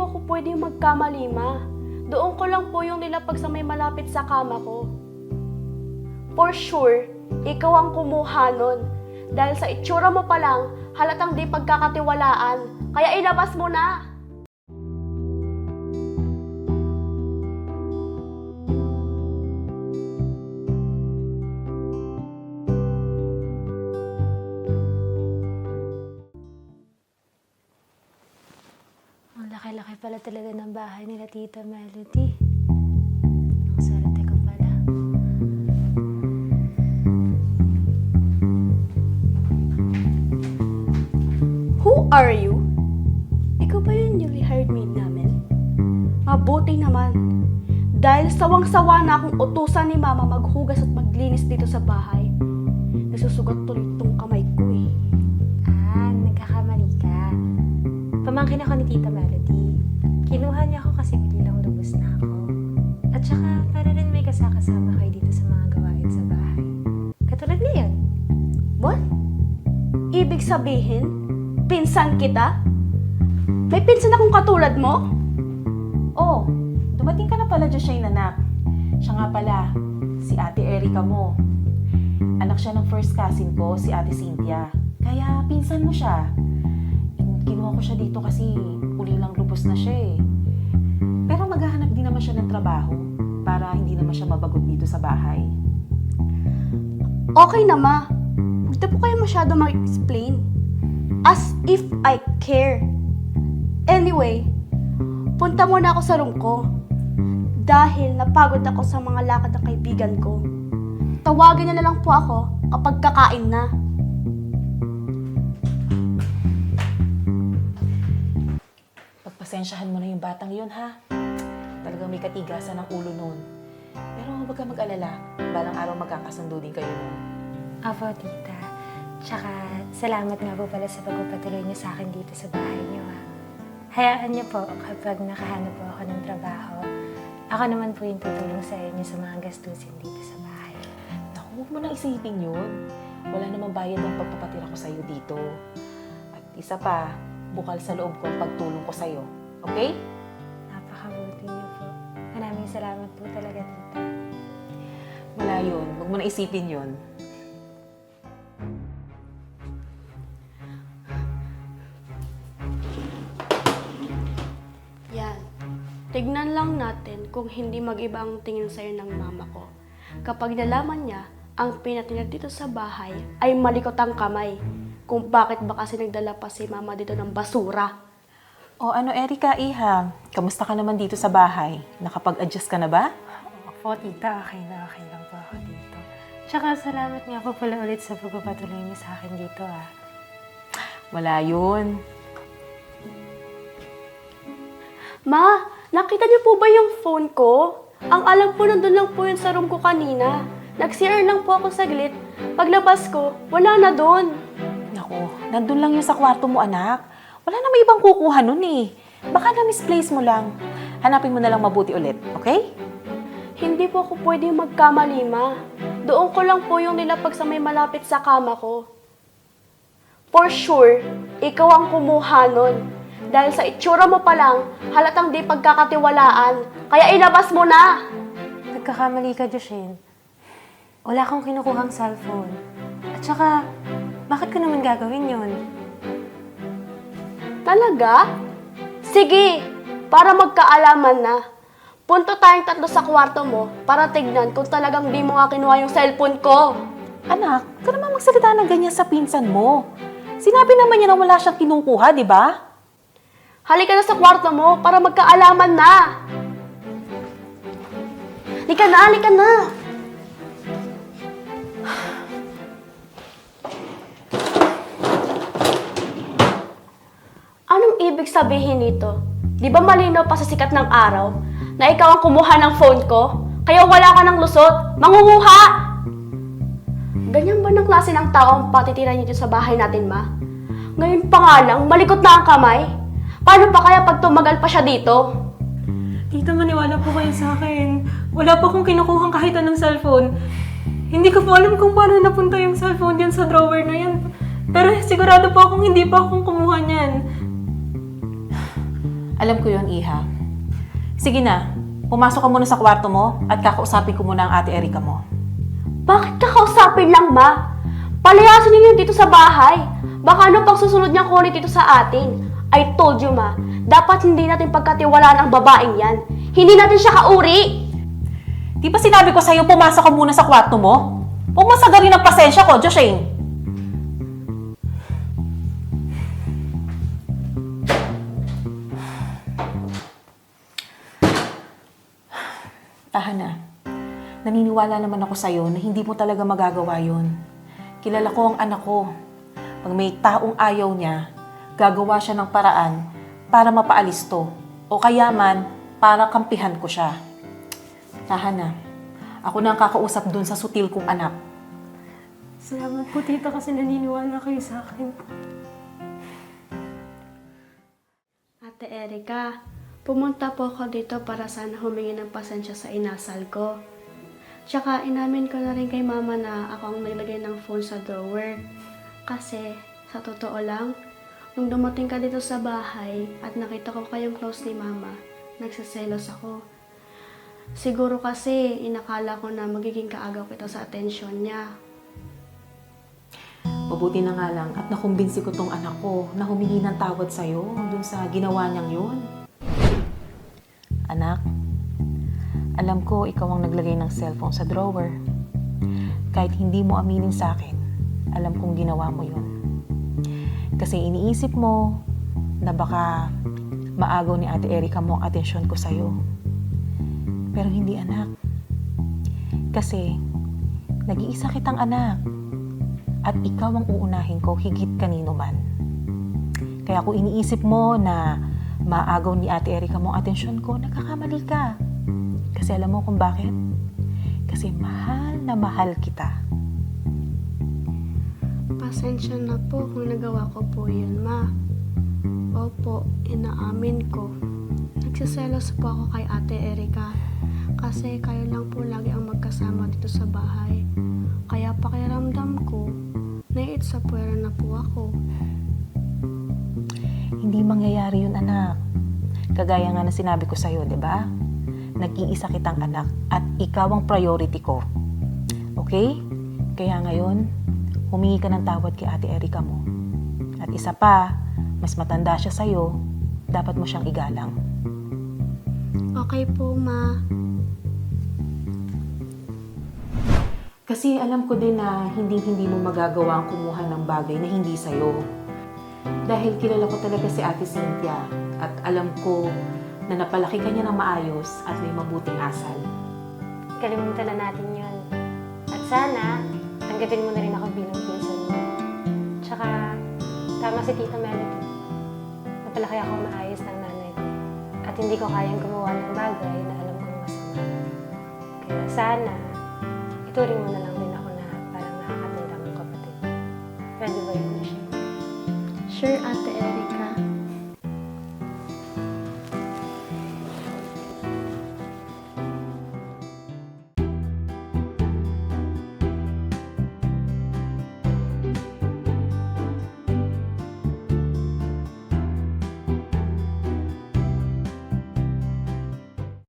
po ako pwedeng magkamali, Ma. Doon ko lang po yung nilapag sa may malapit sa kama ko. For sure, ikaw ang kumuha nun. Dahil sa itsura mo pa lang, halatang di pagkakatiwalaan. Kaya ilabas mo na! Ang laki-laki pala talaga ng bahay nila Tita Melody. Ang swerte ko pala. Who are you? Ikaw ba yung newly hired maid namin? Mabuti naman. Dahil sawang-sawa na akong utusan ni Mama maghugas at maglinis dito sa bahay. Nasusugat tuloy itong kamay ko eh. Nagkakamali ka. Pamangkin ako ni Tita Melody. Kinuha niya ako kasi bilang lubos na ako. At saka, para rin may kasakasama kayo dito sa mga gawain sa bahay. Katulad ngayon. What? Ibig sabihin, pinsan kita? May pinsan akong katulad mo? Oh, dumating ka na pala, Joshine, anak. Siya nga pala, si Ate Erica mo. Anak siya ng first cousin ko, si Ate Cynthia. Kaya pinsan mo siya. Kinuha ko siya dito kasi uli lang lubos na siya eh. Pero maghahanap din naman siya ng trabaho para hindi naman siya mabagot dito sa bahay. Okay na, Ma. Huwag na po kayo masyado mag-explain. As if I care. Anyway, punta muna ako sa room ko. Dahil napagod ako sa mga lakad ng kaibigan ko. Tawagin niyo na lang po ako kapag kakain na. Pagpasensyahan mo na yung batang yun, ha? Talagang may katigasan ng ulo nun. Pero huwag ka mag-alala. Balang araw magkakasundo din kayo nun. Apo, Tita. Tsaka, salamat nga po pala sa pagpapatuloy niyo sa akin dito sa bahay niyo, ha. Hayaan niyo po kapag nakahanap po ako ng trabaho. Ako naman po yung tutulong sa inyo sa mga gastusin dito sa bahay. Naku, huwag mo nang isipin yun. Wala namang bayad ang pagpapatira ko sa'yo dito. At isa pa, bukal sa loob ko ang pagtulong ko sa'yo. Okay? Napakabuti niyo po. Maraming salamat po talaga, Tita. Wala yun. Huwag mo nang isipin yun. Yan. Tignan lang natin kung hindi mag-iba ang tingin sa'yo ng mama ko. Kapag nalaman niya, ang pinatira dito sa bahay ay malikot ang kamay. Kung bakit ba kasi nagdala pa si mama dito ng basura. O ano, Erica, Iha? Kamusta ka naman dito sa bahay? Nakapag-adjust ka na ba? Opo, Tita. Okay lang po ako dito. Tsaka salamat nga po pala ulit sa pagpapatuloy niyo sa akin dito, ha. Wala yun. Ma, nakita niyo po ba yung phone ko? Ang alam po nandun lang po yun sa room ko kanina. Nag-CR lang po ako saglit. Paglabas ko, wala na doon. Naku, nandun lang yun sa kwarto mo, anak. Wala na may ibang kukuha nun eh. Baka na-misplace mo lang. Hanapin mo na lang mabuti ulit, okay? Hindi po ako pwedeng magkamali, Ma. Doon ko lang po yung nilapag sa may malapit sa kama ko. For sure, ikaw ang kumuha nun. Dahil sa itsura mo pa lang, halatang di pagkakatiwalaan. Kaya ilabas mo na! Nagkakamali ka, Joshine. Wala akong kinukuhang cellphone. At saka, bakit ko naman gagawin yun? Talaga? Sige, para magkaalaman na. Punto tayong tatlo sa kwarto mo para tignan kung talagang di mo nga kinuha yung cellphone ko. Anak, ka naman magsalita ng ganyan sa pinsan mo. Sinabi naman niya na wala siyang kinukuha, di ba? Halika na sa kwarto mo para magkaalaman na. Halika na, halika na. Anong ibig sabihin nito? Di ba malinaw pa sa sikat ng araw na ikaw ang kumuha ng phone ko? Kaya wala ka ng lusot, mangunguha! Ganyan ba ng klase ng tao ang patitira niyo sa bahay natin, Ma? Ngayon pa nga lang, malikot na ang kamay. Paano pa kaya pag tumagal pa siya dito? Tita, maniwala po kayo sa akin. Wala po akong kinukuhang kahit anong cellphone. Hindi ko po alam kung paano napunta yung cellphone dyan sa drawer na yan. Pero sigurado po akong hindi pa akong kumuha niyan. Alam ko yon, Iha. Sige na, pumasok ka muna sa kwarto mo at kakausapin ko muna ang Ate Erika mo. Bakit kakausapin lang, ma? Palayasin niyo yun dito sa bahay. Baka ano pang susunod niyang kunin dito sa atin. I told you, ma. Dapat hindi natin pagkatiwalaan ang babaeng yan. Hindi natin siya kauri. Di ba sinabi ko sa'yo, pumasok ka muna sa kwarto mo? Huwag masagarin ang pasensya ko, Joshane. Tahan na. Naniniwala naman ako sa'yo na hindi mo talaga magagawa yun. Kilala ko ang anak ko. Pag may taong ayaw niya, gagawa siya ng paraan para mapaalis to. O kaya man, para kampihan ko siya. Tahan na. Ako na ang kakausap dun sa sutil kong anak. Salamat po, tita, kasi naniniwala kayo sa akin. Ate Erika, pumunta po ako dito para sana humingi ng pasensya sa inasal ko. Tsaka inamin ko na rin kay mama na ako ang naglagay ng phone sa drawer. Kasi, sa totoo lang, nung dumating ka dito sa bahay at nakita ko kayong close ni mama, nagsiselos ako. Siguro kasi inakala ko na magiging kaagaw kita sa atensyon niya. Mabuti na nga lang at nakumbinsi ko tong anak ko na humingi ng tawad sa'yo dun sa ginawa niyang yun. Anak, alam ko ikaw ang naglagay ng cellphone sa drawer. Kahit hindi mo aminin sa akin, alam kong ginawa mo yun. Kasi iniisip mo na baka maagaw ni Ate Erika mo ang atensyon ko sa'yo. Pero hindi, anak. Kasi nag-iisa kitang anak. At ikaw ang uunahin ko higit kanino man. Kaya kung iniisip mo na maagaw ni Ate Erika mo ang atensyon ko, nagkakamali ka. Kasi alam mo kung bakit? Kasi mahal na mahal kita. Pasensya na po kung nagawa ko po yun, ma. Opo, inaamin ko. Nagsiselos po ako kay Ate Erika. Kasi kayo lang po lagi ang magkasama dito sa bahay. Kaya pakiramdam ko, naiitsapwera na po ako. Hindi mangyayari yun, anak. Kagaya nga na sinabi ko sa'yo, di ba? Nag-iisa kitang anak at ikaw ang priority ko. Okay? Kaya ngayon, humingi ka ng tawad kay Ate Erika mo. At isa pa, mas matanda siya sa'yo, dapat mo siyang igalang. Okay po, ma. Kasi alam ko din na hindi mo magagawa ang kumuha ng bagay na hindi sa'yo. Dahil kilala ko talaga si Ate Cynthia at alam ko na napalaki ka niya ng maayos at may mabuting asal. Kalimutan na natin yun. At sana, tanggapin mo na rin ako bilang pinsan mo. Tsaka, tama si Tita Melody. Napalaki ako maayos ng nanay ko. At hindi ko kayang gumawa ng bagay na alam kong masama. Kaya sana, ituring mo na lang din ako na parang nakakatanda mong kapatid. Pwede ba yun, Michelle? Sure, Ate Erika.